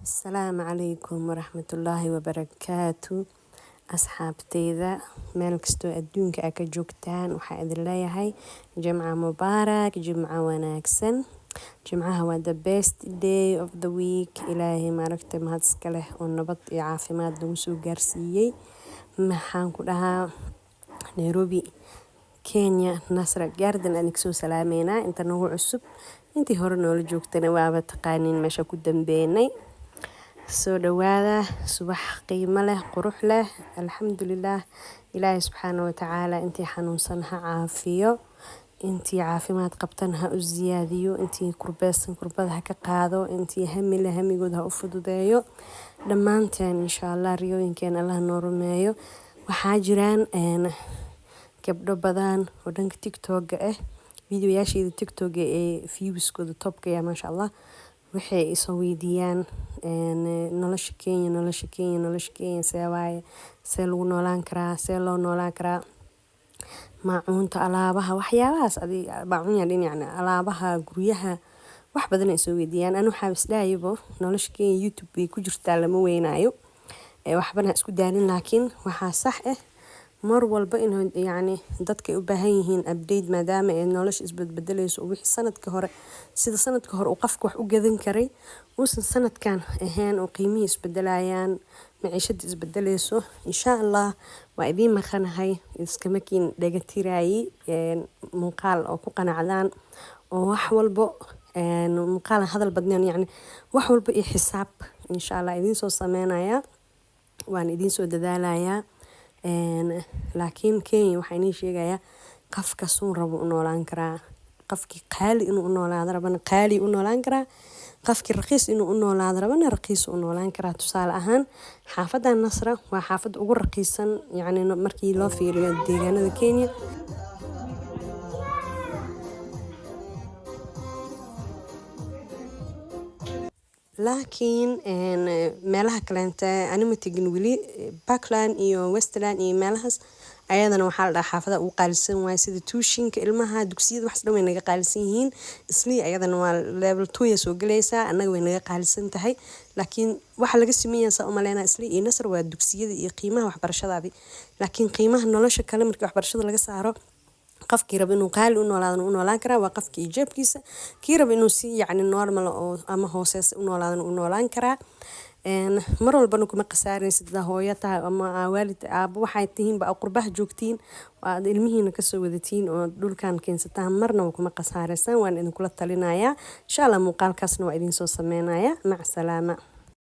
السلام عليكم ورحمة الله وبركاته أصحابتيدا meel kastoo adduunka aa ka joogtaan waxaa idin leeyahay jimca mubaarak jimca wanaagsan jimcaha waa the best day of the week ilaahay maaragtay mahad iska leh oo nabad iyo caafimaad nagu soo gaarsiiyey maxaan ku dhahaa Nairobi Kenya Nasra Garden aan iksoo salaameynaa inta nagu cusub intii hore noola joogtana waaba taqaaniin meesha ku dambeynay soo dhawaada subax qiimo leh qurux leh alxamdulillaah ilaahay subxaanahu wa tacaala intii xanuunsan ha caafiyo intii caafimaad qabtan ha u ziyaadiyo intii kurbeysan kurbada ha ka qaado intii hami leh hamigood ha u fududeeyo dhammaanteen insha allah riyooyinkeen allah noo rumeeyo waxaa jiraan gabdho badan oo dhanka tiktok ah videoyaasheeda tiktok ee viewskooda topka ya masha allah waxay isoo weydiiyaan nolosha Kenya see waaye see lagu noolaan karaa see loo noolaan karaa maacuunta alaabaha waxyaabahaas maacuun yaa dhin alaabaha guryaha wax badan ay soo weydiiyaan anu waxaa isdhahaybo nolosha Kenya YouTube bay ku jirtaa lama weynaayo waxbana isku daalin laakiin waxaa sax ah mar walba in dadka u baahan yihiin update maadaama ay nolosha isbedbedelayso wixii sanadka hore sida sanadka hore uu qofka wax u gadan karay uusan sanadkan ahayn oo qiimihii isbedelayaan maciishada isbedelayso insha allah waa idiin maqanahay iskama kiin dhagatiraayi muuqaal oo ku qanacdaan oo wax walbo muuqaal hadal badnaan wax walba iyo xisaab insha allah idiin soo sameynaya waan idiin soo dadaalayaa laakiin Kenya waxaa inii sheegayaa qofka suu rabo u noolaan karaa qofkii qaali inuu u noolaado rabana qaali u noolaan karaa qofkii raqiis inuu u noolaado rabana raqiis u noolaan karaa tusaale ahaan xaafadda Nasra waa xaafadda ugu raqiisan markii loo fiiriyo deegaanada Kenya laakiin meelaha kaleenta anima tegin weli Parkland iyo Westland iyo meelahaas ayadana waxaa la dhahaa xaafada ugu qaalisan waay sida tuushinka ilmaha dugsiyada wax dhan way naga qaalisan yihiin isli ayadana waa level 2 soo galaysaa annaga way naga qaalisan tahay laakiin waxa laga sameeyaa sa umaleena isli iyo Nasr waa dugsiyada iyo qiimaha waxbarashadaadi laakiin qiimaha nolosha kale markii waxbarashada laga saaro qofkii raba inuu qaali u noolaado u noolaan karaa waa qofkii jeebkiisa kii raba inuu si normal oo ama hooseys u noolaado u noolaan karaa mar walbana kuma qasaaraysid hooyata ama waalid aaba waxay tihiinba qurbaha joogtiin waa ilmihiina ka soo wadatiin oo dhulkan keensataan marna kuma qasaaraysan waan idin kula talinayaa insha Allah muuqaalkaasna waa idin soo sameynaya mac salaama